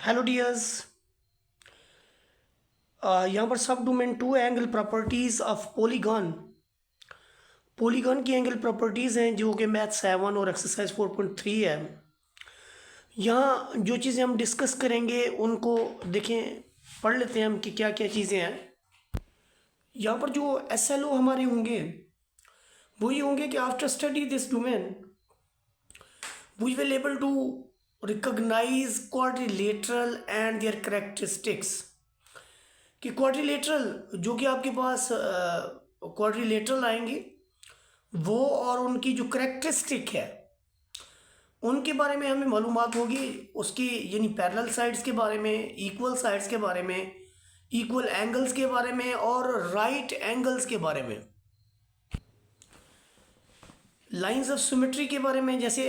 Hello dears. यहाँ पर sub domain two angle properties of polygon. Polygon की angle properties हैं जो कि मैथ 7 और एक्सरसाइज 4.3 है। यहाँ जो चीज़ें हम डिस्कस करेंगे उनको देखें, पढ़ लेते हैं हम कि क्या क्या चीज़ें हैं। यहाँ पर जो SLO हमारे होंगे वो ये होंगे कि after study this domain we will able to recognize quadrilateral and their characteristics. कि क्वाड्रिलेटरल जो कि आपके पास क्वाड्रिलेटरल आएंगे वो और उनकी जो करेक्टरिस्टिक है उनके बारे में हमें मालूमात होगी, उसकी यानी पैरेलल साइड्स के बारे में, इक्वल साइड्स के बारे में, इक्वल एंगल्स के बारे में और राइट एंगल्स के बारे में, लाइंस ऑफ सिमेट्री के बारे में। जैसे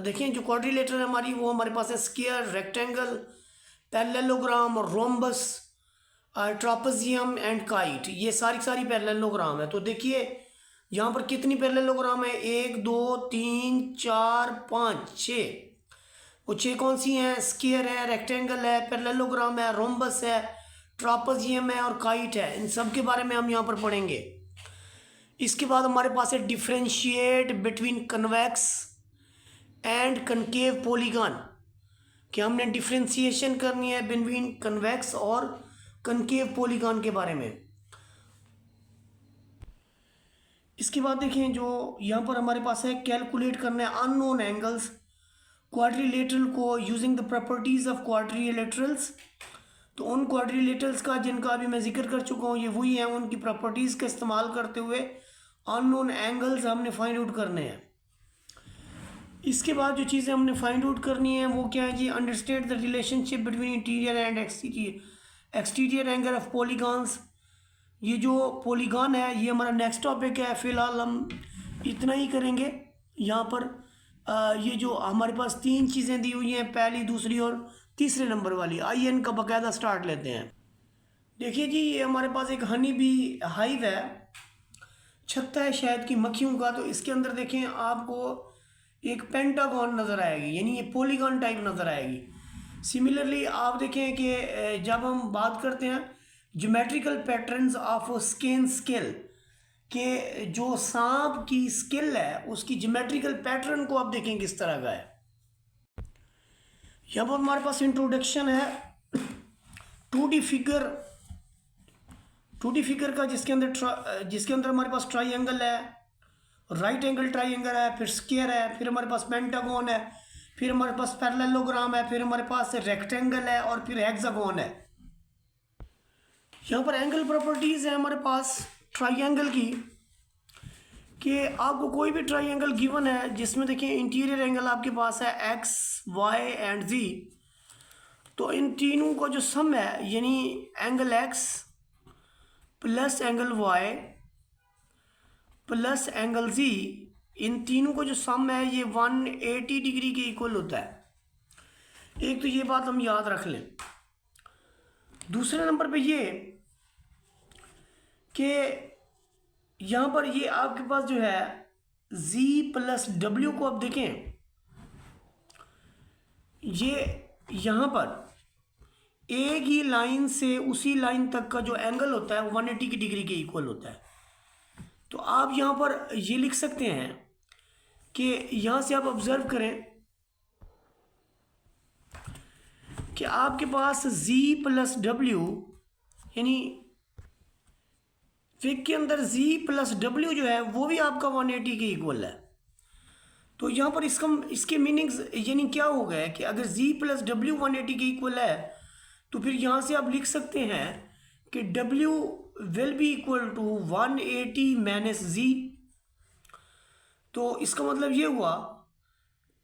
देखें जो क्वाड्रिलेटरल हमारी वो हमारे पास है स्क्वायर, रेक्टेंगल, पैरेललोग्राम और रोम्बस, ट्रापेजियम एंड काइट। ये सारी पैरेललोग्राम है। तो देखिए यहाँ पर कितनी पैरेललोग्राम है, 1 2 3 4 5 6। वो 6 कौन सी हैं? स्क्वायर है, रेक्टेंगल है, पैरेललोग्राम है, रोम्बस है, ट्रापेजियम है और काइट है। इन सब के बारे में हम यहाँ पर पढ़ेंगे। इसके बाद हमारे पास है differentiate between convex and concave polygon, कि हमने डिफ्रेंशिएशन करनी है बिटवीन कन्वेक्स और कनकेव पॉलीगॉन के बारे में। इसके बाद देखें जो यहाँ पर हमारे पास है कैलकुलेट करना है अननोन एंगल्स क्वाड्रिलेटरल को using the properties of quadrilaterals. तो उन क्वाड्रिलेटरल्स का जिनका अभी मैं जिक्र कर चुका हूँ ये वही है, उनकी प्रॉपर्टीज़ का इस्तेमाल करते हुए अननोन एंगल्स हमने फाइंड आउट करने हैं। इसके बाद जो चीज़ें हमने फाइंड आउट करनी है वो क्या है जी, understand the relationship between interior and exterior angle of polygons. ये जो पॉलीगॉन है ये हमारा नेक्स्ट टॉपिक है। फिलहाल हम इतना ही करेंगे। यहाँ पर ये जो हमारे पास 3 चीज़ें दी हुई हैं, पहली, दूसरी और तीसरे नंबर वाली, आइए इनका बाकायदा स्टार्ट लेते हैं। देखिए जी ये हमारे पास एक हनी बी हाइव है, छत्ता है शहद की मक्खियों का। तो इसके अंदर देखें आपको एक पेंटागन नज़र आएगी, यानी ये पॉलीगॉन टाइप नज़र आएगी। सिमिलरली आप देखें कि जब हम बात करते हैं geometrical patterns of scan scale, के जो सांप की स्केल है उसकी ज्योमेट्रिकल पैटर्न को आप देखें किस तरह का है। यहाँ पर हमारे पास इंट्रोडक्शन है 2D फिगर का, जिसके अंदर हमारे पास ट्राइंगल है, राइट एंगल ट्राइंगल है, फिर स्क्वायर है, फिर हमारे पास पेंटागन है, फिर हमारे पास पैरेललोग्राम है, फिर हमारे पास रेक्टेंगल है और फिर हेक्सागन है। यहाँ पर एंगल प्रॉपर्टीज़ है हमारे पास ट्राइंगल की, कि आपको कोई भी ट्राइंगल गिवन है जिसमें देखिए इंटीरियर एंगल आपके पास है x, y एंड z। तो इन तीनों का जो सम है यानी angle x plus angle y plus angle z, इन तीनों को जो सम है ये 180 डिग्री के इक्वल होता है। एक तो ये बात हम याद रख लें। दूसरे नंबर पे ये कि यहाँ पर ये आपके पास जो है z प्लस w को आप देखें, ये यहाँ पर एक ही लाइन से उसी लाइन तक का जो एंगल होता है 180 डिग्री के इक्वल होता है। तो आप यहाँ पर ये लिख सकते हैं कि यहाँ से आप ऑब्जर्व करें कि आपके पास z प्लस w, यानी फिग के अंदर z प्लस w जो है वो भी आपका 180 के इक्वल है। तो यहाँ पर इसके मीनिंग्स यानी क्या हो गए कि अगर z प्लस w 180 के इक्वल है तो फिर यहाँ से आप लिख सकते हैं कि w will be equal to 180 minus z। तो इसका मतलब ये हुआ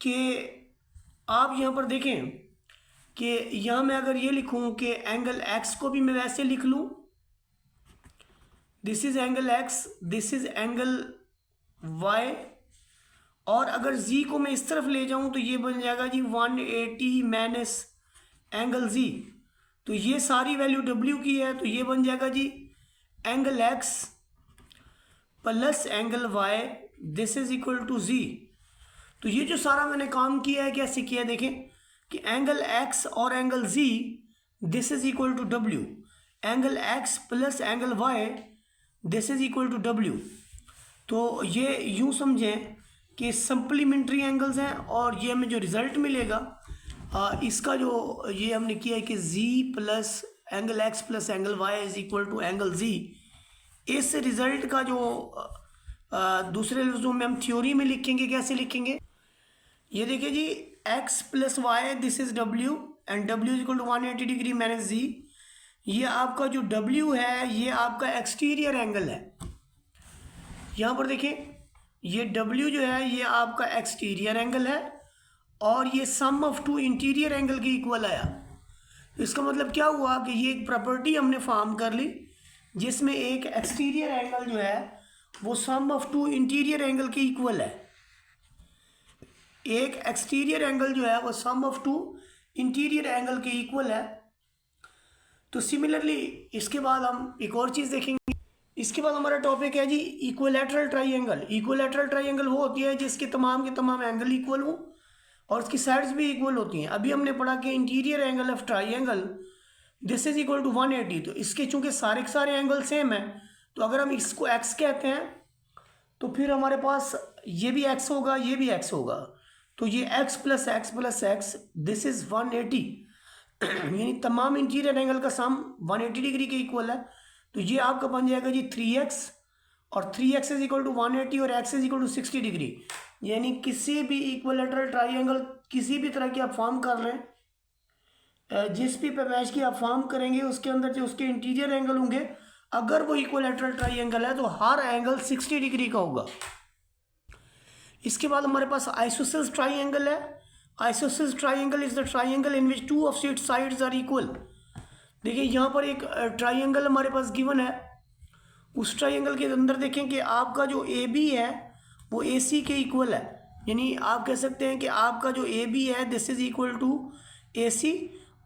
कि आप यहाँ पर देखें कि यहाँ मैं अगर ये लिखूँ कि एंगल x को भी मैं वैसे लिख लूँ, this is angle x, this is angle y, और अगर z को मैं इस तरफ ले जाऊँ तो ये बन जाएगा जी 180 माइनस एंगल z। तो ये सारी वैल्यू w की है, तो ये बन जाएगा जी angle x plus angle y, this is equal to z। तो ये जो सारा मैंने काम किया है कैसे किया है देखें, कि एंगल एक्स और angle Z this is equal to W, angle X plus angle Y this is equal to W. तो ये यूँ समझें कि सप्लीमेंट्री एंगल्स हैं और ये हमें जो रिज़ल्ट मिलेगा इसका जो ये हमने किया है कि z plus angle x plus angle y is equal to angle z, इस रिज़ल्ट का जो दूसरे लफ्ज़ों में हम थ्योरी में लिखेंगे, कैसे लिखेंगे, ये देखिए जी x plus Y this is w and w is equal to 180 degree minus z। ये आपका जो w है ये आपका एक्सटीरियर एंगल है। यहाँ पर देखिए ये w जो है ये आपका एक्सटीरियर एंगल है और ये सम ऑफ टू इंटीरियर एंगल के इक्वल आया। इसका मतलब क्या हुआ कि ये एक प्रॉपर्टी हमने फॉर्म कर ली जिसमें एक एक्सटीरियर एंगल जो है वो सम ऑफ टू इंटीरियर एंगल के इक्वल है। एक एक्सटीरियर एंगल जो है वो सम ऑफ टू इंटीरियर एंगल के इक्वल है। तो सिमिलरली इसके बाद हम एक और चीज़ देखेंगे। इसके बाद हमारा टॉपिक है जी इक्विलैटरल ट्राइंगल। इक्विलैटरल ट्राइंगल वो होती है जिसके तमाम के तमाम एंगल इक्वल हो और उसकी साइड्स भी इक्वल होती हैं। अभी हमने पढ़ा कि interior angle of triangle this is equal to 180। तो इसके चूंकि सारे के सारे एंगल सेम हैं तो अगर हम इसको x कहते हैं तो फिर हमारे पास ये भी x होगा, ये भी x होगा। तो ये x plus X plus x this is 180 यानी तमाम इंटीरियर एंगल का सम 180 डिग्री के इक्वल है। तो ये आपका बन जाएगा जी 3x और 3x इज इक्वल टू 180 और x is equal to 60 degree. यानी किसी भी इक्विलैटरल ट्राइंगल किसी भी तरह की आप फॉर्म कर लें, जिस भी पैमाइश की आप फॉर्म करेंगे उसके अंदर जो उसके इंटीरियर एंगल होंगे अगर वो इक्विलैटरल ट्राइंगल है तो हर एंगल 60 डिग्री का होगा। इसके बाद हमारे पास आइसोसेल्स ट्राइंगल है। Isosceles triangle is the triangle in which two of its sides are equal. देखिए यहाँ पर एक ट्राइंगल हमारे पास गिवन है। उस ट्राइंगल के अंदर देखें कि आपका जो ए बी है वो ए सी के इक्वल है। यानी आप कह सकते हैं कि आपका जो ए बी है दिस इज इक्वल टू ए सी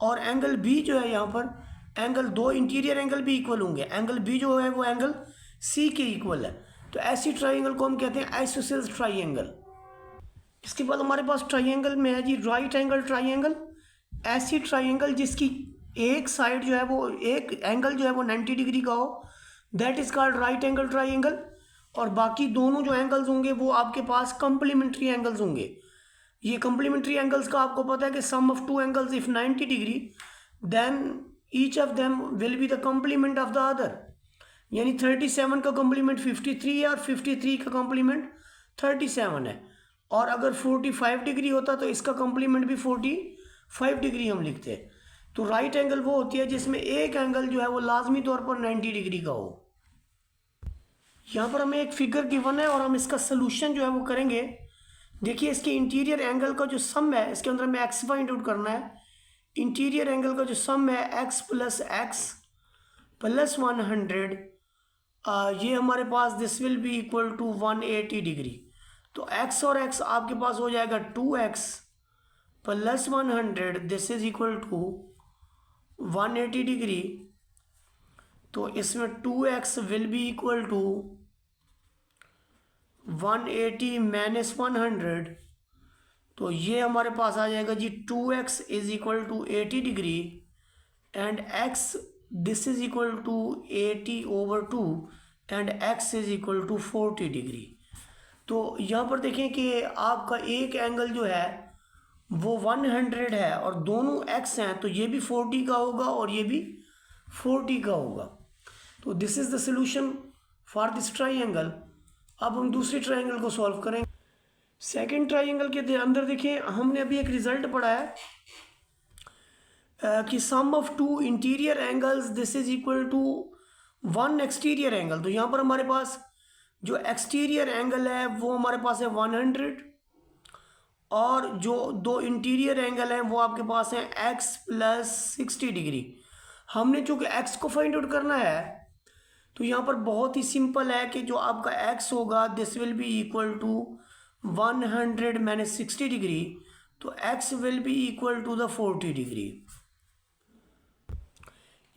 और एंगल बी जो है यहाँ पर एंगल दो इंटीरियर एंगल भी इक्वल होंगे। एंगल बी जो है वो एंगल सी के इक्वल है। तो ऐसी ट्राइंगल को हम कहते हैं आइसोसेल्स ट्राइंगल। इसके बाद हमारे पास ट्राइंगल में है जी राइट एंगल ट्राइंगल। ऐसी ट्राइंगल जिसकी एक साइड जो है वो एक एंगल जो है वो 90 डिग्री का हो that is called right angle triangle और बाकी दोनों जो एंगल्स होंगे वो आपके पास कंप्लीमेंट्री एंगल्स होंगे। ये कंप्लीमेंट्री एंगल्स का आपको पता है कि sum of two angles if 90 degree then each of them will be the complement of the other. यानी 37 का कंप्लीमेंट 53 है और 53 का कंप्लीमेंट 37 है और अगर 45 डिग्री होता तो इसका कंप्लीमेंट भी 45 डिग्री हम लिखते हैं। तो राइट एंगल वो होती है जिसमें एक एंगल जो है वो लाजमी तौर पर 90 डिग्री का हो। यहाँ पर हमें एक फिगर गिवन है और हम इसका सोल्यूशन जो है वो करेंगे। देखिए इसके इंटीरियर एंगल का जो सम है इसके अंदर हमें एक्स फाइंड आउट करना है। इंटीरियर एंगल का जो सम है एक्स प्लस 100 ये हमारे पास this will be equal to 180 degree. तो x और x आपके पास हो जाएगा 2x plus 100 this is equal to 180 degree. तो इसमें 2x will be equal to 180 minus 100। तो ये हमारे पास आ जाएगा जी 2x is equal to 80 degree and x this is equal to 80 over 2 and x is equal to 40 degree. तो यहाँ पर देखें कि आपका एक एंगल जो है वो 100 है और दोनों x हैं तो ये भी 40 का होगा और ये भी 40 का होगा। तो this is the solution for this triangle. अब हम दूसरी ट्राइंगल को सॉल्व करेंगे। सेकंड ट्राइंगल के अंदर देखिए हमने अभी एक रिजल्ट पढ़ा है कि sum of two interior angles this is equal to one exterior angle. तो यहाँ पर हमारे पास जो एक्सटीरियर एंगल है वो हमारे पास है 100 और जो दो इंटीरियर एंगल हैं वो आपके पास हैं x प्लस 60 डिग्री। हमने चूँकि x को फाइंड आउट करना है तो यहाँ पर बहुत ही सिंपल है कि जो आपका x होगा this will be equal to 100 minus 60 degree. तो x will be equal to the 40 degree.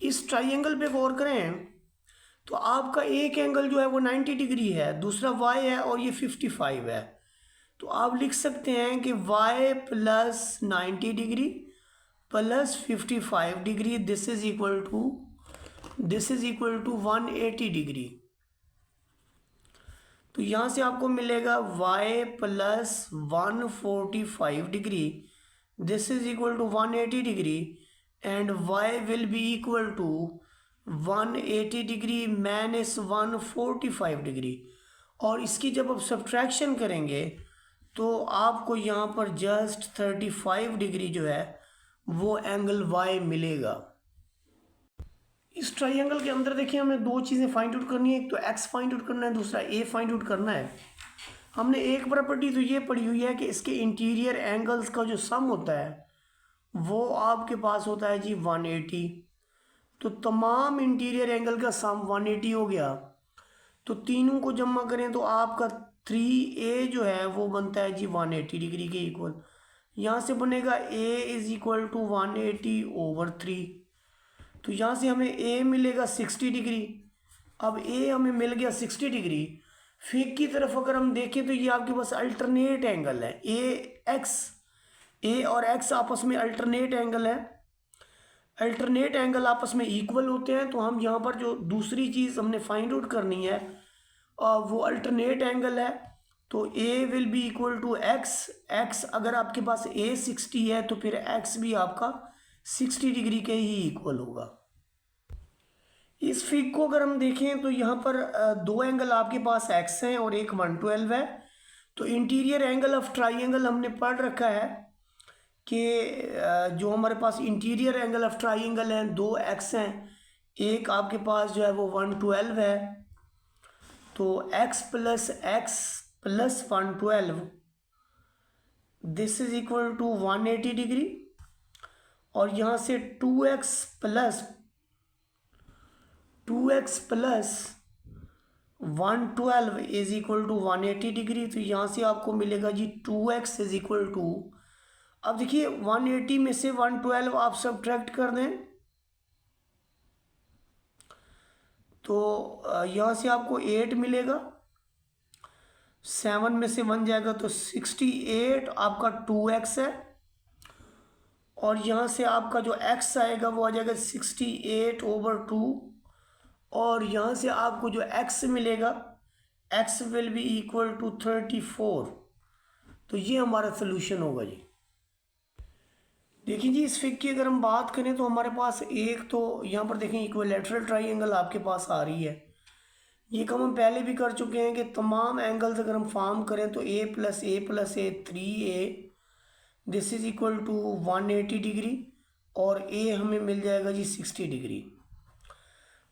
इस ट्राइंगल पे गौर करें तो आपका एक एंगल जो है वो 90 डिग्री है, दूसरा y है और ये 55 है। तो आप लिख सकते हैं कि y plus 90 degree plus 55 degree this is equal to 180 degree. तो यहाँ से आपको मिलेगा y plus 145 degree this is equal to 180 degree and y will be equal to 180 degree minus 145 degree. और इसकी जब आप सब्ट्रैक्शन करेंगे तो आपको यहाँ पर जस्ट 35 डिग्री जो है वो एंगल y मिलेगा। इस ट्राइंगल के अंदर देखिए हमें दो चीज़ें फाइंड आउट करनी है, एक तो x फाइंड आउट करना है, दूसरा a फाइंड आउट करना है। हमने एक प्रॉपर्टी तो ये पढ़ी हुई है कि इसके इंटीरियर एंगल्स का जो सम होता है वो आपके पास होता है जी 180। तो तमाम इंटीरियर एंगल का सम 180 हो गया, तो तीनों को जमा करें तो आपका 3a जो है वो बनता है जी 180 डिग्री के इक्वल। यहाँ से बनेगा a इज इक्वल टू 180/3। तो यहाँ से हमें a मिलेगा 60 डिग्री। अब a हमें मिल गया 60 डिग्री। फिर की तरफ अगर हम देखें तो ये आपके पास अल्टरनेट एंगल है, a और x आपस में अल्टरनेट एंगल है। अल्टरनेट एंगल आपस में इक्वल होते हैं, तो हम यहाँ पर जो दूसरी चीज़ हमने फाइंड आउट करनी है वो अल्टरनेट एंगल है। तो a will be equal to x अगर आपके पास a 60 है तो फिर x भी आपका 60 डिग्री के ही इक्वल होगा। इस फिग को अगर हम देखें तो यहाँ पर दो एंगल आपके पास x हैं और एक 112 है। तो इंटीरियर एंगल ऑफ ट्राइंगल हमने पढ़ रखा है कि जो हमारे पास इंटीरियर एंगल ऑफ ट्राइंगल हैं दो x हैं, एक आपके पास जो है वो 112 है। तो x plus 112 this is equal to 180 degree और यहाँ से 2x plus 112 is equal to 180 degree. तो यहाँ से आपको मिलेगा जी 2x इज इक्वल टू, अब देखिए 180 में से 112 आप सब्ट्रैक्ट कर दें तो यहाँ से आपको 8 मिलेगा, 7 में से 1 जाएगा तो 68 आपका 2x है और यहाँ से आपका जो x आएगा वो आ जाएगा 68/2 और यहाँ से आपको जो x मिलेगा x will be equal to 34। तो ये हमारा सोल्यूशन होगा जी। देखिए जी इस फिग की अगर हम बात करें तो हमारे पास एक तो यहाँ पर देखें इक्विलैटरल ट्राइंगल आपके पास आ रही है। ये काम हम पहले भी कर चुके हैं कि तमाम एंगल्स अगर हम फॉर्म करें तो a plus a 3a this is equal to 180 degree और a हमें मिल जाएगा जी 60 डिग्री।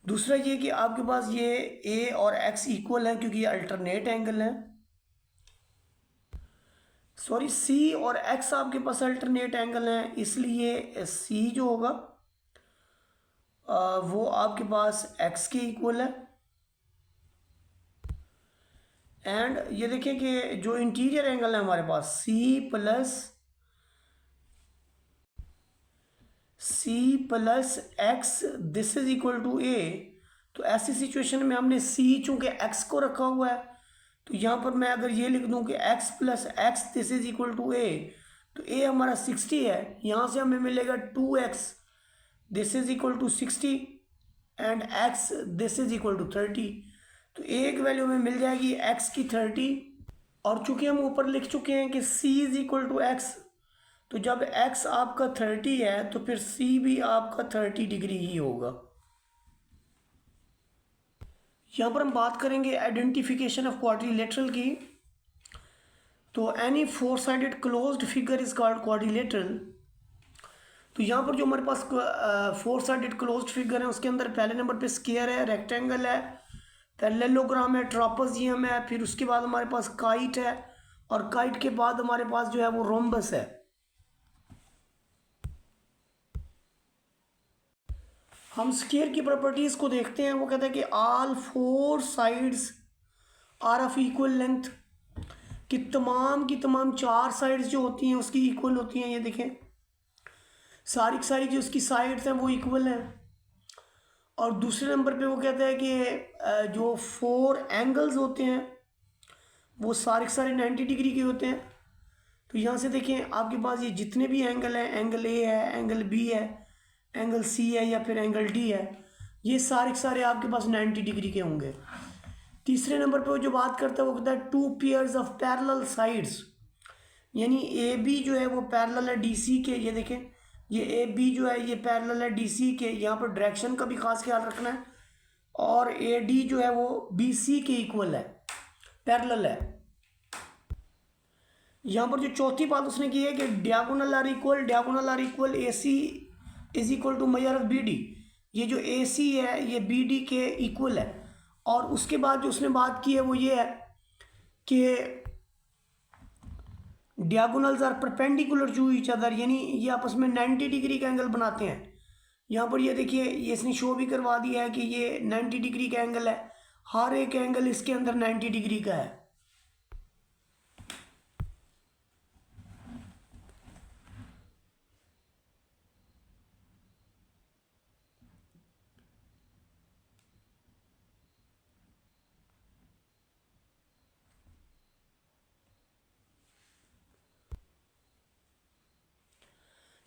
दूसरा ये कि आपके पास ये a और x इक्वल है क्योंकि ये अल्टरनेट एंगल है, सॉरी c और x आपके पास अल्टरनेट एंगल है, इसलिए c जो होगा वो आपके पास x के इक्वल है। एंड ये देखें कि जो इंटीरियर एंगल है हमारे पास c plus x this is equal to a। तो ऐसी सिचुएशन में हमने c चूंकि x को रखा हुआ है तो यहाँ पर मैं अगर ये लिख दूं कि x plus x this is equal to a, तो a हमारा 60 है, यहाँ से हमें मिलेगा 2x this is equal to 60 and x this is equal to 30। तो एक वैल्यू में मिल जाएगी x की 30 और चूंकि हम ऊपर लिख चुके हैं कि c is equal to x, तो जब x आपका 30 है तो फिर c भी आपका 30 डिग्री ही होगा। यहाँ पर हम बात करेंगे आइडेंटिफिकेशन ऑफ क्वाड्रिलेटरल की। तो any four sided closed figure is called quadrilateral. तो यहाँ पर जो हमारे पास फोर साइडेड क्लोज्ड फिगर है उसके अंदर पहले नंबर पे स्क्वायर है, रेक्टेंगल है, पैरेललोग्राम है, ट्रापेजियम है, फिर उसके बाद हमारे पास काइट है और काइट के बाद हमारे पास जो है वो रोम्बस है। हम स्क्वायर की प्रॉपर्टीज को देखते हैं, वो कहता है कि all four sides are of equal length, कि तमाम की तमाम चार साइड्स जो होती हैं उसकी इक्वल होती हैं। ये देखें सारी की सारी जो उसकी साइड्स हैं वो इक्वल हैं। और दूसरे नंबर पे वो कहता है कि जो फोर एंगल्स होते हैं वो सारे के सारे 90 डिग्री के होते हैं। तो यहाँ से देखें आपके पास ये जितने भी एंगल हैं, एंगल ए है, एंगल बी है, एंगल सी है या फिर एंगल डी है, ये सारे के सारे आपके पास 90 डिग्री के होंगे। तीसरे नंबर पे वो जो बात करता है वो कहता है 2 पेयर्स ऑफ पैरेलल साइड्स, यानी ए बी जो है वो पैरेलल है डी सी के। ये देखें ये ए बी जो है ये पैरेलल है डी सी के, यहाँ पर डायरेक्शन का भी खास ख्याल रखना है। और ए डी जो है वो बी सी के इक्वल है, पैरेलल है। यहाँ पर जो चौथी बात उसने की है कि diagonal are equal A C is equal to measure of B D. ये जो ए सी है ये बी डी के इक्वल है। और उसके बाद जो उसने बात की है वो ये है कि diagonals are perpendicular to each other, यानी ये आपस में 90 डिग्री का एंगल बनाते हैं। यहाँ पर ये देखिए ये इसने शो भी करवा दिया है कि ये 90 डिग्री का एंगल है, हर एक एंगल इसके अंदर 90 डिग्री का है।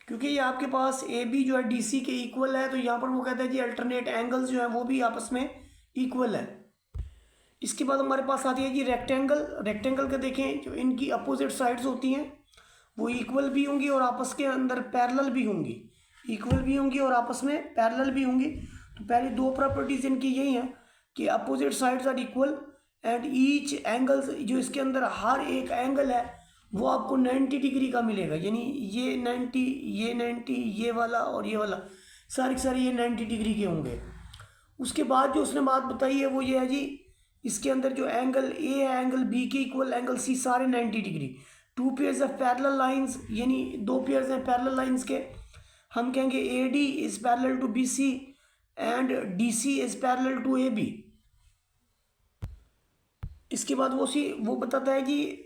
क्योंकि ये आपके पास ए बी जो है डी सी के इक्वल है, तो यहाँ पर वो कहता है जी अल्टरनेट एंगल्स जो है वो भी आपस में इक्वल है। इसके बाद हमारे पास आती है जी रेक्टेंगल का देखें जो इनकी अपोजिट साइड्स होती हैं वो इक्वल भी होंगी और आपस के अंदर पैरेलल भी होंगी, इक्वल भी होंगी और आपस में पैरेलल भी होंगी। तो पहली दो प्रॉपर्टीज इनकी यही हैं कि opposite sides are equal and each angles, जो इसके अंदर हर एक एंगल है वो आपको 90 डिग्री का मिलेगा, यानी ये 90 ये वाला और ये वाला सारे के सारे ये 90 डिग्री के होंगे। उसके बाद जो उसने बात बताई है वो ये है जी इसके अंदर जो एंगल ए है एंगल बी के इक्वल, एंगल सी सारे 90 degree. 2 pairs of parallel lines, यानी 2 पेयर्स हैं पैरेलल लाइंस के, हम कहेंगे A D is parallel to B C and D C is parallel to A B. इसके बाद वो बताता है कि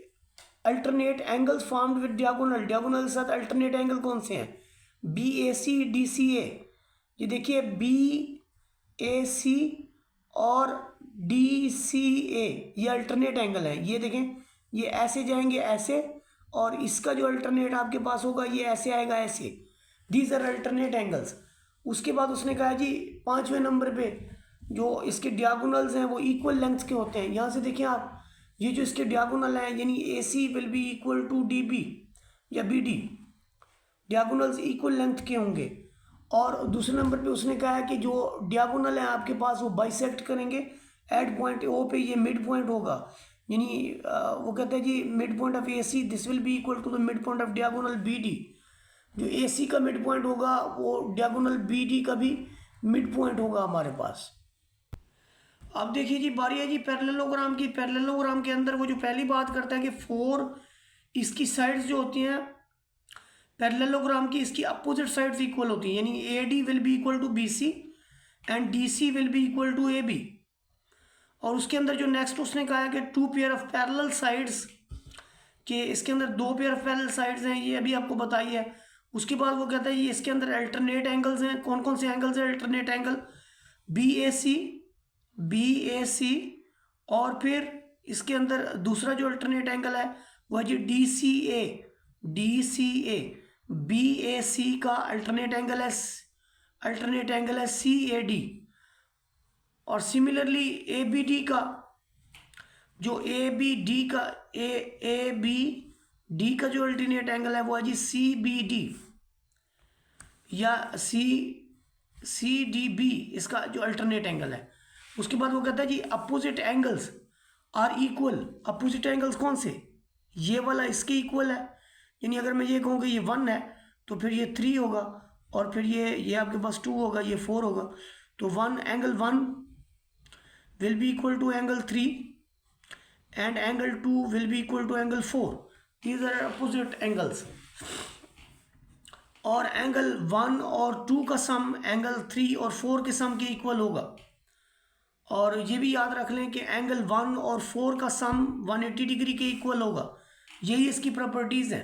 alternate angles formed with diagonal के साथ अल्टरनेट एंगल कौन से हैं, बी ए सी डी सी ए। ये देखिए बी ए सी और डी सी ए ये अल्टरनेट एंगल है। ये देखें ये ऐसे जाएंगे ऐसे, और इसका जो अल्टरनेट आपके पास होगा ये ऐसे आएगा ऐसे, दीज आर अल्टरनेट एंगल्स। उसके बाद उसने कहा जी 5वें नंबर पे जो इसके डायगोनल्स हैं वो इक्वल लेंथ के होते हैं। यहाँ से देखिए आप ये जो इसके डायगोनल हैं यानी A C will be equal to D B या B D, diagonals equal length के होंगे। और दूसरे नंबर पे उसने कहा है कि जो डायगोनल है आपके पास वो बाइसेक्ट करेंगे एट पॉइंट ओ पे, ये मिड पॉइंट होगा, यानी वो कहते हैं जी mid point of A C this will be equal to the mid point of diagonal B D. जो ए सी का मिड पॉइंट होगा वो डायगोनल बी डी का भी मिड पॉइंट होगा हमारे पास। अब देखिए जी बारी है जी पैरेललोग्राम की। पैरेललोग्राम के अंदर वो जो पहली बात करता है कि 4 इसकी साइड्स जो होती हैं पैरेललोग्राम की, इसकी अपोजिट साइड्स इक्वल होती हैं, यानी A D will be equal to B C and D C will be equal to A B. और उसके अंदर जो नेक्स्ट उसने कहा है कि 2 पेयर ऑफ पैरेलल साइड्स, कि इसके अंदर 2 पेयर ऑफ पैरेलल साइड्स हैं, ये अभी आपको बताई है। उसके बाद वो कहता है ये इसके अंदर अल्टरनेट एंगल्स हैं। कौन कौन से एंगल्स हैं अल्टरनेट एंगल, बी ए सी और फिर इसके अंदर दूसरा जो अल्टरनेट एंगल है वह जी डी सी ए। बी ए सी का अल्टरनेट एंगल है सी ए डी। और सिमिलरली ए बी डी का जो ए बी डी का जो अल्टरनेट एंगल है वो है जी सी बी डी या सी डी बी, इसका जो अल्टरनेट एंगल है। उसके बाद वो कहता है जी opposite angles are equal. Opposite angles कौन से, ये वाला इसके इक्वल है, यानी अगर मैं ये कहूँ कि ये 1 है तो फिर ये 3 होगा, और फिर ये आपके पास 2 होगा, ये 4 होगा। तो angle 1 will be equal to angle 3 and angle 2 will be equal to angle 4। These are opposite angles. और एंगल 1 और 2 का सम एंगल 3 और 4 के सम के इक्वल होगा। और ये भी याद रख लें कि एंगल 1 और 4 का सम 180 डिग्री के इक्वल होगा। यही इसकी प्रॉपर्टीज़ हैं।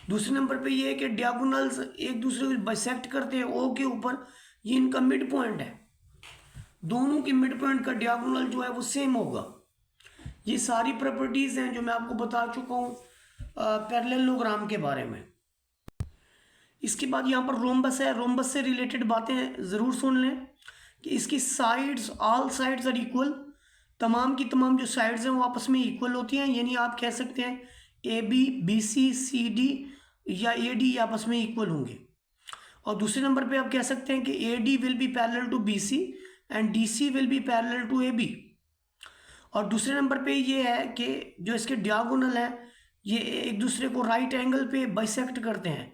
दूसरे नंबर पे ये है कि डायगोनल्स एक दूसरे को बाइसेक्ट करते हैं ओ के ऊपर, ये इनका मिड पॉइंट है, दोनों के मिड पॉइंट का डायगोनल जो है वो सेम होगा। ये सारी प्रॉपर्टीज़ हैं जो मैं आपको बता चुका हूँ पैरेललोग्राम के बारे में। इसके बाद यहाँ पर रोम्बस है। रोम्बस से रिलेटेड बातें ज़रूर सुन लें कि इसकी sides, all sides are equal. तमाम की तमाम जो साइड्स हैं वो आपस में इक्वल होती हैं, यानी आप कह सकते हैं A B, B C, C D या ए डी आपस में इक्वल होंगे। और दूसरे नंबर पे आप कह सकते हैं कि A D will be parallel to B C and D C will be parallel to A B. और दूसरे नंबर पे ये है कि जो इसके डियागोनल है ये एक दूसरे को राइट एंगल पे बाइसेक्ट करते हैं,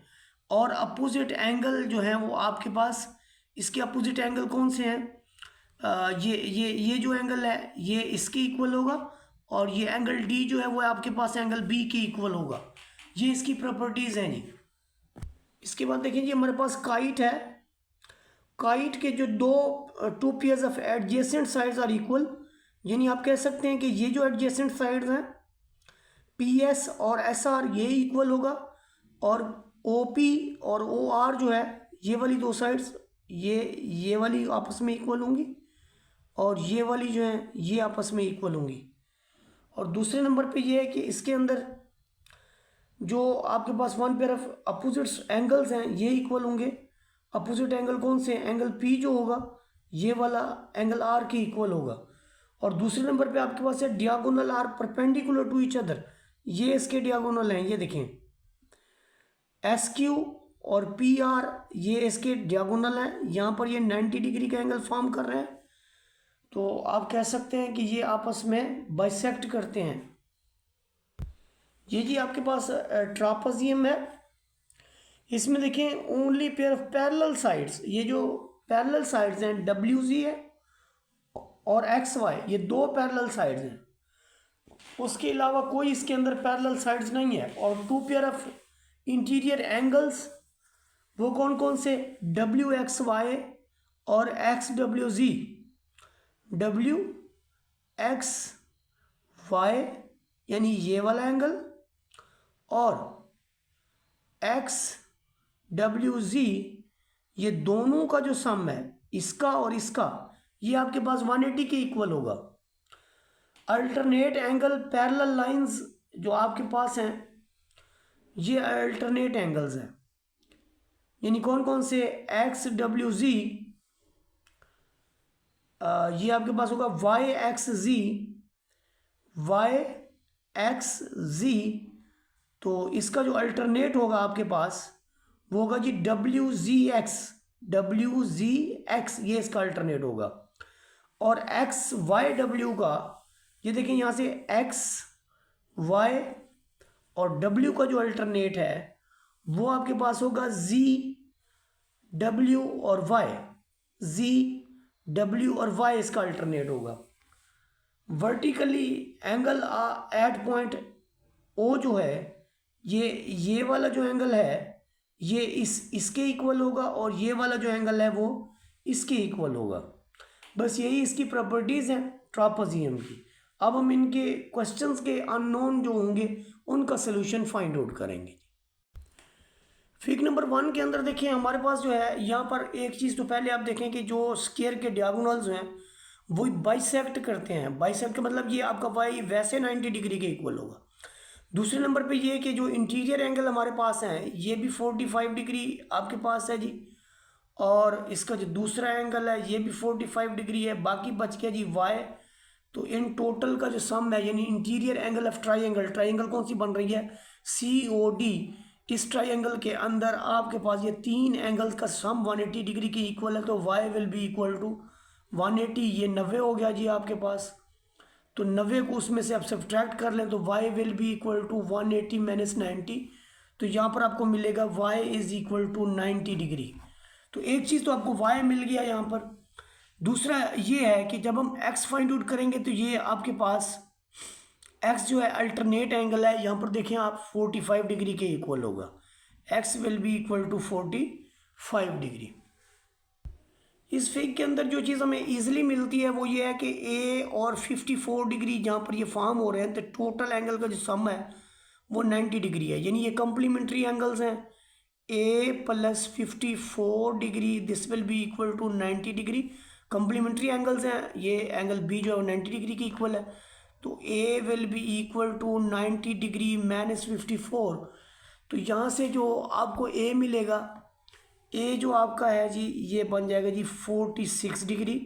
और अपोजिट एंगल जो है वो आपके पास, इसके अपोजिट एंगल कौन से हैं, ये जो एंगल है ये इसके इक्वल होगा, और ये एंगल डी जो है वो आपके पास एंगल बी के इक्वल होगा। ये इसकी प्रॉपर्टीज़ हैं जी। इसके बाद देखिए जी हमारे पास काइट है। काइट के जो two pairs of adjacent sides are equal, यानी आप कह सकते हैं कि ये जो एडजेसेंट साइड्स हैं पी एस और एस आर ये इक्वल होगा, और ओ पी और ओ आर जो है ये वाली दो साइड्स ये वाली आपस में इक्वल होंगी, और ये वाली जो है ये आपस में इक्वल होंगी। और दूसरे नंबर पे ये है कि इसके अंदर जो आपके पास one pair of opposite angles हैं ये इक्वल होंगे। अपोजिट एंगल कौन से हैं, एंगल पी जो होगा ये वाला एंगल आर के इक्वल होगा। और दूसरे नंबर पे आपके पास है diagonal are perpendicular to each other, ये इसके डियागोनल हैं, ये देखें एस क्यू और पी आर ये इसके डियागोनल हैं। यहाँ पर ये 90 डिग्री का एंगल फॉर्म कर रहे हैं, तो आप कह सकते हैं कि ये आपस में बाइसेक्ट करते हैं। ये जी आपके पास ट्रापेजियम है। इसमें देखें only pair of parallel sides, ये जो पैरेलल साइड्स हैं डब्ल्यू जी है और एक्स वाई, ये दो पैरेलल साइड्स हैं, उसके अलावा कोई इसके अंदर पैरेलल साइड्स नहीं है। और two pair of interior angles वो कौन कौन से, डब्ल्यू एक्स वाई और X W Z. W X Y यानी ये वाला एंगल, और एक्स डब्ल्यू जी ये दोनों का जो सम है इसका और इसका, ये आपके पास 180 के इक्वल होगा। अल्टरनेट एंगल पैरेलल लाइंस जो आपके पास हैं ये अल्टरनेट एंगल्स हैं, यानी कौन कौन से, एक्स डब्ल्यू जी ये आपके पास होगा वाई एक्स जी, वाई एक्स जी, तो इसका जो अल्टरनेट होगा आपके पास वो होगा Z W G x, W जी एक्स ये इसका अल्टरनेट होगा। और एक्स वाई डब्ल्यू का ये देखें यहाँ से एक्स वाई और डब्ल्यू का जो अल्टरनेट है वो आपके पास होगा जी डब्ल्यू और वाई, जी डब्ल्यू और वाई इसका अल्टरनेट होगा। Vertically angle at point O जो है ये वाला जो एंगल है ये इसके इक्वल होगा, और ये वाला जो एंगल है वो इसके इक्वल होगा। बस यही इसकी प्रॉपर्टीज़ हैं ट्रापेजियम की। अब हम इनके क्वेश्चंस के अननोन जो होंगे उनका सोल्यूशन फाइंड आउट करेंगे। फिगर नंबर 1 के अंदर देखिए हमारे पास जो है यहाँ पर एक चीज़ तो पहले आप देखें कि जो स्क्वायर के डियागोनल्स हैं वो बाइसेक्ट करते हैं। बाइसेक्ट का मतलब ये आपका वाई वैसे 90 डिग्री के इक्वल होगा। दूसरे नंबर पे ये कि जो इंटीरियर एंगल हमारे पास है ये भी 45 डिग्री आपके पास है जी, और इसका जो दूसरा एंगल है ये भी 45 डिग्री है। बाकी बच गया जी वाई, तो इन टोटल का जो सम है यानी interior angle of triangle, triangle कौन सी बन रही है, सी ओ डी। इस ट्राइंगल के अंदर आपके पास ये तीन एंगल्स का सम 180 डिग्री के इक्वल है, तो Y will be equal to 180, ये 90 हो गया जी आपके पास। तो 90 को उसमें से आप सब्ट्रैक्ट कर लें तो y will be equal to 180 minus 90, तो यहाँ पर आपको मिलेगा y is equal to 90 degree. तो एक चीज़ तो आपको y मिल गया यहाँ पर। दूसरा ये है कि जब हम x फाइंड आउट करेंगे तो ये आपके पास x जो है अल्टरनेट एंगल है, यहाँ पर देखें आप 45 डिग्री के इक्वल होगा, x will be equal to 45 degree. इस फिग के अंदर जो चीज़ हमें ईजिली मिलती है वो ये है कि a और 54 डिग्री जहाँ पर ये फॉर्म हो रहे हैं तो टोटल एंगल का जो सम है वो 90 डिग्री है, यानी ये कम्प्लीमेंट्री एंगल्स हैं। a plus 54 degree this will be equal to 90 degree, complementary angles हैं। ये एंगल b जो है 90 डिग्री की इक्वल है। तो A will be equal to 90 degree minus 54। तो यहाँ से जो आपको ए मिलेगा, ए जो आपका है जी ये बन जाएगा जी 46 डिग्री।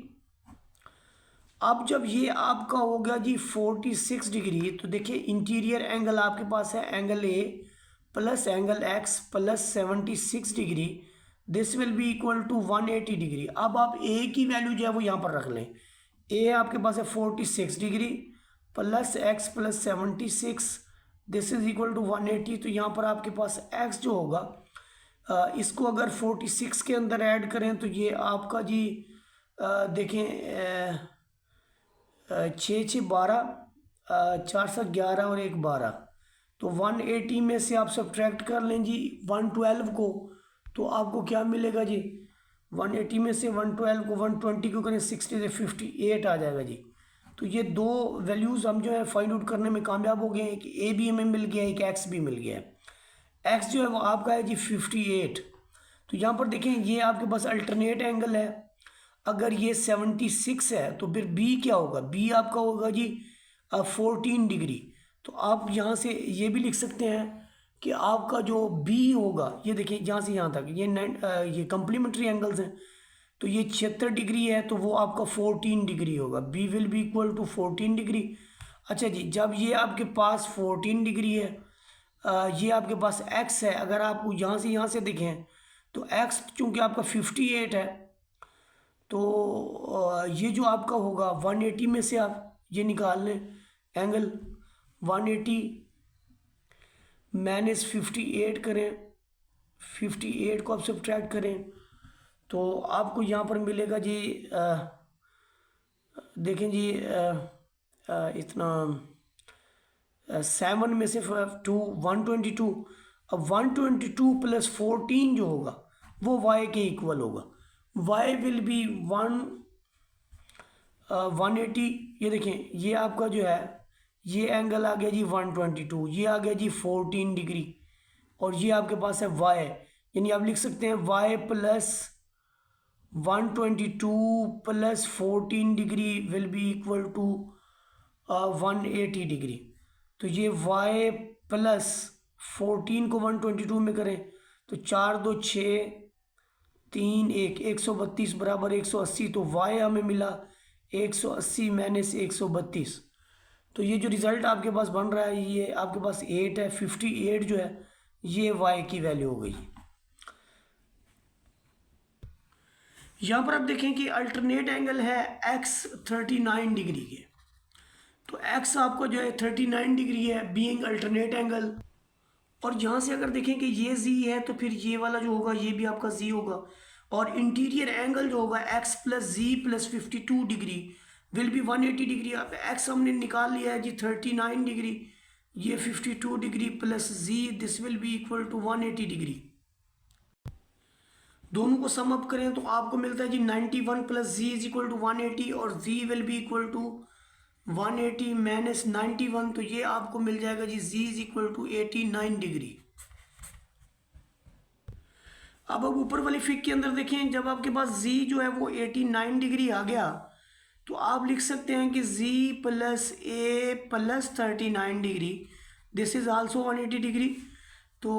अब जब ये आपका हो गया जी 46 डिग्री, तो देखिए इंटीरियर एंगल आपके पास है angle A plus angle X plus 76 degree, this will be equal to 180 degree. अब आप ए की वैल्यू जो है वो यहाँ पर रख लें। ए आपके पास है 46 degree plus X plus 76, this is equal to 180। तो यहाँ पर आपके पास एक्स जो होगा, इसको अगर 46 के अंदर ऐड करें तो ये आपका जी देखें 6 6 12, 4 7 11 और 1 12। तो 180 में से आप सब्ट्रैक्ट कर लें जी 112 को, तो आपको क्या मिलेगा जी 180 में से 112 को 120 को करें 60 से 58 आ जाएगा जी। तो ये दो वैल्यूज़ हम जो है फाइंड आउट करने में कामयाब हो गए हैं कि ए भी हमें मिल गया है, एक एक्स भी मिल गया है। एक्स जो है वो आपका है जी 58। तो यहाँ पर देखें ये आपके पास अल्टरनेट एंगल है। अगर ये 76 है तो फिर बी क्या होगा, बी आपका होगा जी 14 डिग्री। तो आप यहाँ से ये भी लिख सकते हैं कि आपका जो बी होगा, ये देखिए यहाँ से यहाँ तक ये कम्प्लीमेंट्री एंगल्स हैं, तो ये 76 डिग्री है तो वो आपका 14 डिग्री होगा, B will be equal to 14 degree. अच्छा जी, जब ये आपके पास 14 डिग्री है, ये आपके पास एक्स है, अगर आप यहाँ से देखें तो एक्स चूँकि आपका 58 है, तो ये जो आपका होगा 180 में से आप ये निकाल लें एंगल 180 माइनस 58 करें, 58 को आप सब्ट्रैक्ट करें तो आपको यहाँ पर मिलेगा जी देखें जी इतना 7 में से 2 122। अब 122 प्लस 14 जो होगा वो y के इक्वल होगा, y विल बी 180। ये देखें ये आपका जो है ये एंगल आ गया जी 122, ये आ गया जी 14 डिग्री, और ये आपके पास है y, यानी आप लिख सकते हैं y plus 122 plus 14 degree will be equal to 180 degree. तो ये y प्लस 14 को 122 में करें तो 4 2 6 3 1 132 बराबर 180। तो y हमें मिला 180 माइनस 132। तो ये जो रिज़ल्ट आपके पास बन रहा है ये आपके पास 8 है, 58 जो है ये y की वैल्यू हो गई। यहाँ पर आप देखें कि अल्टरनेट एंगल है x 39 डिग्री के, तो x आपको जो है 39 डिग्री है बीइंग अल्टरनेट एंगल। और यहाँ से अगर देखें कि ये z है तो फिर ये वाला जो होगा ये भी आपका z होगा, और इंटीरियर एंगल जो होगा x plus z plus 52 degree will B 180 degree. अब x हमने निकाल लिया है जी 39 डिग्री, ये 52 degree plus z, this will be equal to 180 degree. दोनों को सम अप करें तो आपको मिलता है जी 91 plus z is equal to 180, और z will be equal to 180 minus 91, तो ये आपको मिल जाएगा जी z is equal to 89 degree. अब ऊपर वाली फिग के अंदर देखें, जब आपके पास z जो है वो 89 डिग्री आ गया तो आप लिख सकते हैं कि z plus a plus 39 degree, this is also 180 degree. तो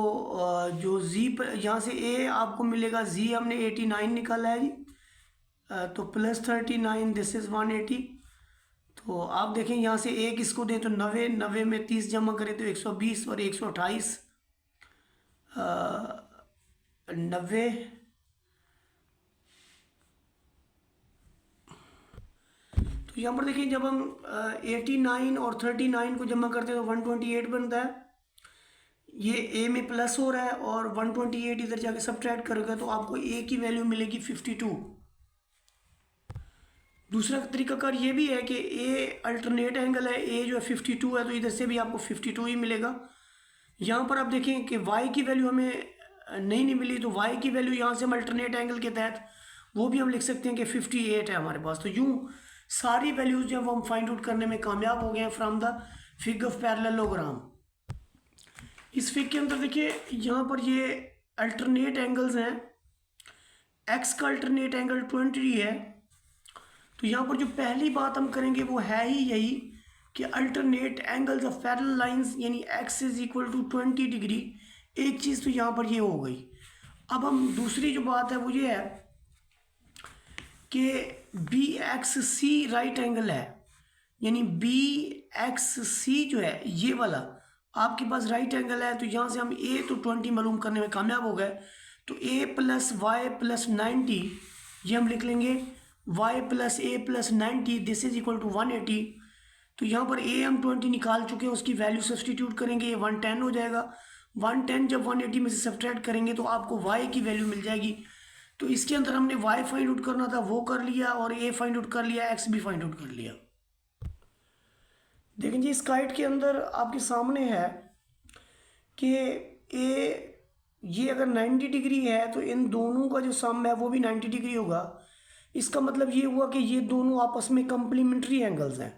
जो z यहाँ से a आपको मिलेगा, z हमने 89 निकाला है जी, तो प्लस 39 दिस इज़ 180। तो आप देखें यहाँ से a किसको दें तो 90, 90 में 30 जमा करें तो 120 और 128 90। तो यहाँ पर देखिए जब हम 89 और 39 को जमा करते हैं तो 128 बनता है, ये a में प्लस हो रहा है और 128 इधर जाके सब्ट्रैक्ट करोगे तो आपको a की वैल्यू मिलेगी 52। दूसरा तरीकाकार ये भी है कि a अल्टरनेट एंगल है, a जो है 52 है तो इधर से भी आपको 52 ही मिलेगा। यहाँ पर आप देखें कि y की वैल्यू हमें नहीं मिली, तो y की वैल्यू यहाँ से हम अल्टरनेट एंगल के तहत वो भी हम लिख सकते हैं कि 58 है हमारे पास। तो यूँ सारी वैल्यूज़ जो हम फाइंड आउट करने में कामयाब हो गए हैं from the fig of parallelogram. इस फिग के अंदर देखिए यहाँ पर ये अल्टरनेट एंगल्स हैं, x का अल्टरनेट एंगल 20 है। तो यहाँ पर जो पहली बात हम करेंगे वो है ही यही कि alternate angles of parallel lines यानी x is equal to 20 degree. एक चीज़ तो यहाँ पर ये हो गई। अब हम दूसरी जो बात है वो ये है कि बी एक्स सी राइट एंगल है, यानी बी एक्स सी जो है ये वाला आपके पास राइट एंगल है। तो यहाँ से हम ए तो 20 मालूम करने में कामयाब हो गए। तो ए प्लस वाई प्लस 90 ये हम लिख लेंगे y plus a plus 90 this is equal to 180। तो यहाँ पर ए हम 20 निकाल चुके हैं, उसकी वैल्यू सब्सटीट्यूट करेंगे, ये 110 हो जाएगा। 110 जब 180 में से सब्ट्रैक्ट करेंगे तो आपको y की वैल्यू मिल जाएगी। तो इसके अंदर हमने y फाइंड आउट करना था वो कर लिया, और a फाइंड आउट कर लिया, x भी फाइंड आउट कर लिया। देखें जी, इस काइट के अंदर आपके सामने है कि ए ये अगर 90 डिग्री है तो इन दोनों का जो सम है वो भी 90 डिग्री होगा। इसका मतलब ये हुआ कि ये दोनों आपस में कम्प्लीमेंट्री एंगल्स हैं,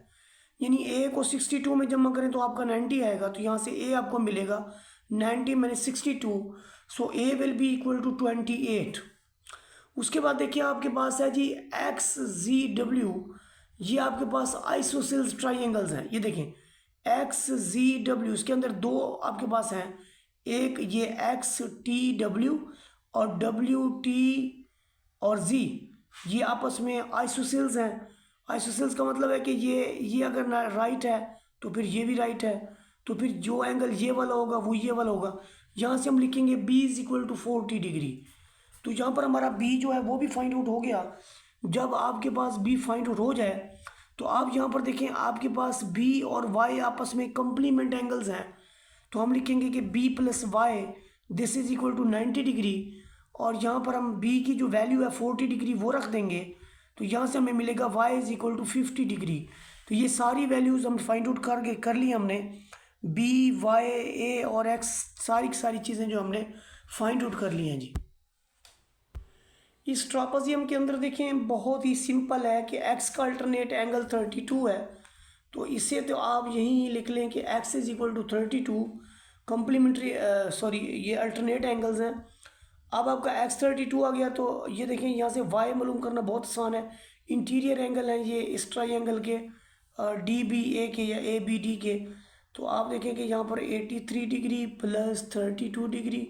यानी ए को 62 में जमा करें तो आपका 90 आएगा। तो यहाँ से ए आपको मिलेगा 90 minus 62, so a will be equal to 28। उसके बाद देखिए आपके पास है जी एक्स जी डब्ल्यू, ये आपके पास आइसोसेल्स ट्राइंगल्स हैं। ये देखें एक्स जी डब्ल्यू, इसके अंदर दो आपके पास हैं, एक ये एक्स टी डब्ल्यू और डब्ल्यू टी और जी, ये आपस में आइसोसेल्स हैं। आइसोसेल्स का मतलब है कि ये अगर ना राइट है तो फिर ये भी राइट है, तो फिर जो एंगल ये वाला होगा वो ये वाला होगा। यहाँ से हम लिखेंगे b is equal to 40 degree. तो यहाँ पर हमारा b जो है वो भी फाइंड आउट हो गया। जब आपके पास b फाइंड आउट हो जाए तो आप यहाँ पर देखें आपके पास b और y आपस में कम्प्लीमेंट एंगल्स हैं। तो हम लिखेंगे कि b plus Y this is equal to 90 degree, और यहाँ पर हम b की जो वैल्यू है 40 डिग्री वो रख देंगे। तो यहाँ से हमें मिलेगा y is equal to 50 degree. तो ये सारी वैल्यूज़ हम फाइंड आउट कर ली हमने, b y a और x सारी की सारी चीज़ें जो हमने फाइंड आउट कर ली हैं जी। इस ट्रापेजियम के अंदर देखें बहुत ही सिंपल है कि x का अल्टरनेट एंगल 32 है। तो इसे तो आप यहीं लिख लें कि x is equal to 32 complementary sorry ये अल्टरनेट एंगल्स हैं। अब आपका x 32 आ गया, तो ये देखें यहाँ से y मालूम करना बहुत आसान है। इंटीरियर एंगल हैं ये इस ट्रायंगल के डी बी ए के या ए बी डी के। तो आप देखें कि यहाँ पर 83 degree plus 32 degree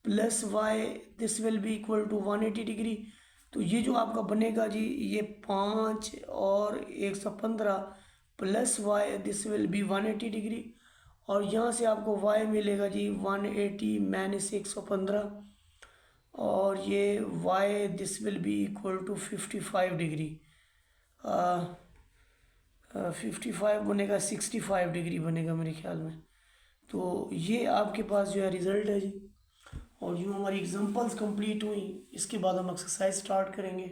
plus y this will be equal to 180 degree. तो ये जो आपका बनेगा जी ये 5 और 115 plus y this will B 180 degree, और यहाँ से आपको y मिलेगा जी 180 माइनस 115, और ये y this will be equal to 55 degree. 55 बनेगा 65 डिग्री बनेगा मेरे ख्याल में। तो ये आपके पास जो है रिज़ल्ट है जी, और यूँ हमारी एग्जांपल्स कंप्लीट हुई। इसके बाद हम एक्सरसाइज स्टार्ट करेंगे।